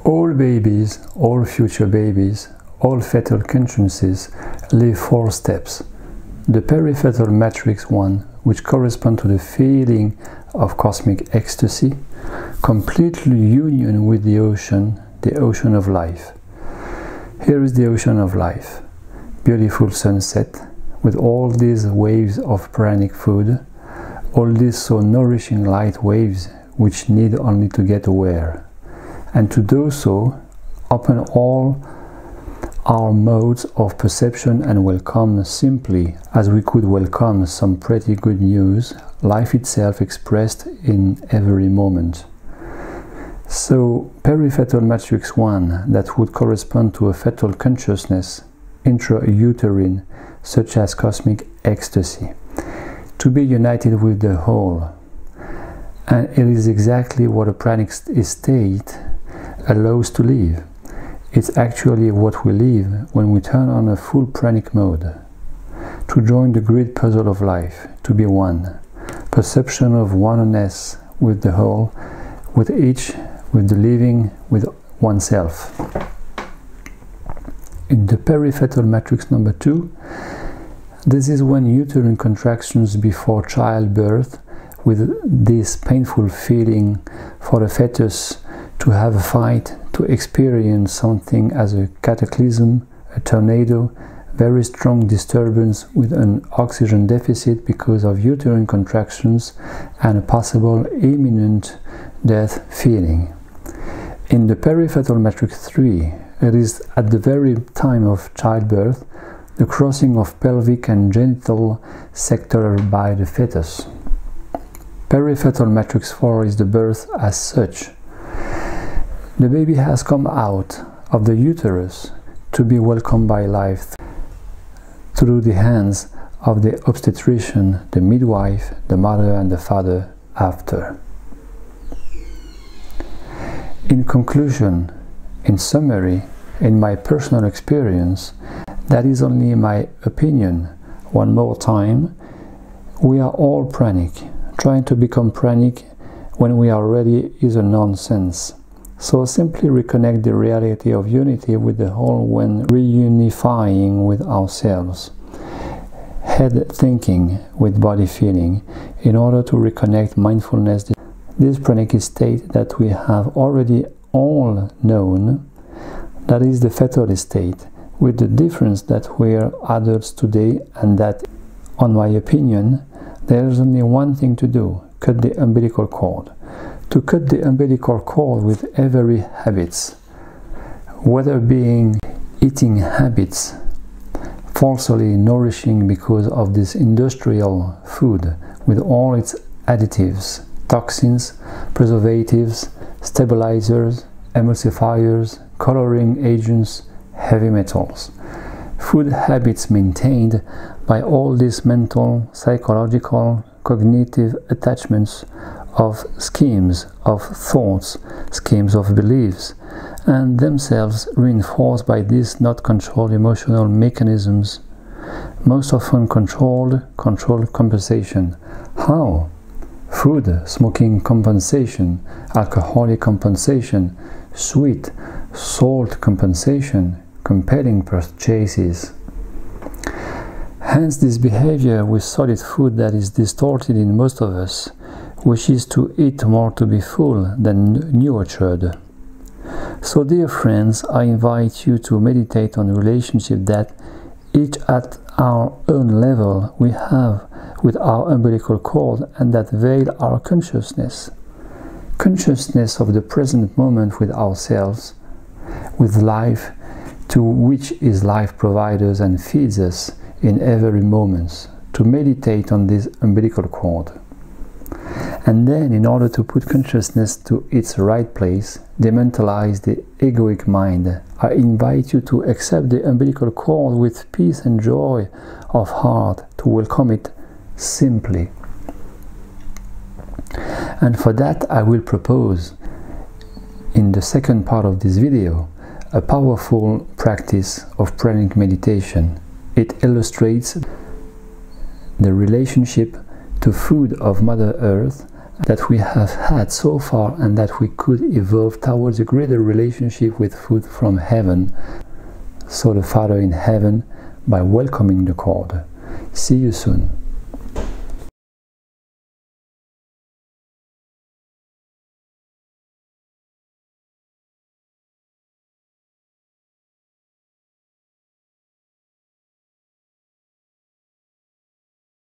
All babies, all future babies, all fetal consciousnesses live 4 steps. The perifetal matrix 1, which corresponds to the feeling of cosmic ecstasy, complete union with the ocean of life. Here is the ocean of life. Beautiful sunset, with all these waves of pranic food, all these so nourishing light waves which need only to get aware. And to do so, open all our modes of perception and welcome simply as we could welcome some pretty good news, life itself expressed in every moment. So, perifetal matrix 1, that would correspond to a fetal consciousness, intrauterine, such as cosmic ecstasy, to be united with the whole. And it is exactly what a pranic state allows to live. It's actually what we live when we turn on a full pranic mode. To join the great puzzle of life, to be one. Perception of oneness with the whole, with each, with the living, with oneself. In the perifetal matrix number 2, this is when uterine contractions before childbirth, with this painful feeling for the fetus to have a fight, to experience something as a cataclysm, a tornado, very strong disturbance with an oxygen deficit because of uterine contractions and a possible imminent death feeling. In the perifetal matrix 3, it is at the very time of childbirth, the crossing of pelvic and genital sector by the fetus. Perifetal matrix 4 is the birth as such. The baby has come out of the uterus to be welcomed by life through the hands of the obstetrician, the midwife, the mother and the father after. In conclusion, in summary, in my personal experience, that is only my opinion. One more time, we are all pranic. Trying to become pranic when we are ready is a nonsense. So simply reconnect the reality of unity with the whole when reunifying with ourselves. Head thinking with body feeling in order to reconnect mindfulness. This pranic state that we have already all known, that is the fetal state, with the difference that we are adults today and that, on my opinion, there is only one thing to do: cut the umbilical cord. To cut the umbilical cord with every habits, whether being eating habits, falsely nourishing because of this industrial food with all its additives, toxins, preservatives, stabilizers, emulsifiers, coloring agents, heavy metals. Food habits maintained by all these mental, psychological, cognitive attachments of schemes of thoughts, schemes of beliefs, and themselves reinforced by these not controlled emotional mechanisms, most often controlled compensation. How? Food, smoking compensation, alcoholic compensation, sweet, salt compensation, compelling purchases. Hence this behavior with solid food that is distorted in most of us, which is to eat more to be full than nurtured. So dear friends, I invite you to meditate on the relationship that each at our own level we have with our umbilical cord and that veil our consciousness. Consciousness of the present moment with ourselves, with life, to which is life provides and feeds us in every moment, to meditate on this umbilical cord. And then, in order to put consciousness to its right place, dementalize the egoic mind, I invite you to accept the umbilical cord with peace and joy of heart, to welcome it simply. And for that, I will propose, in the second part of this video, a powerful practice of pranic meditation. It illustrates the relationship to food of Mother Earth that we have had so far, and that we could evolve towards a greater relationship with food from heaven. So the Father in heaven, by welcoming the cord. See you soon.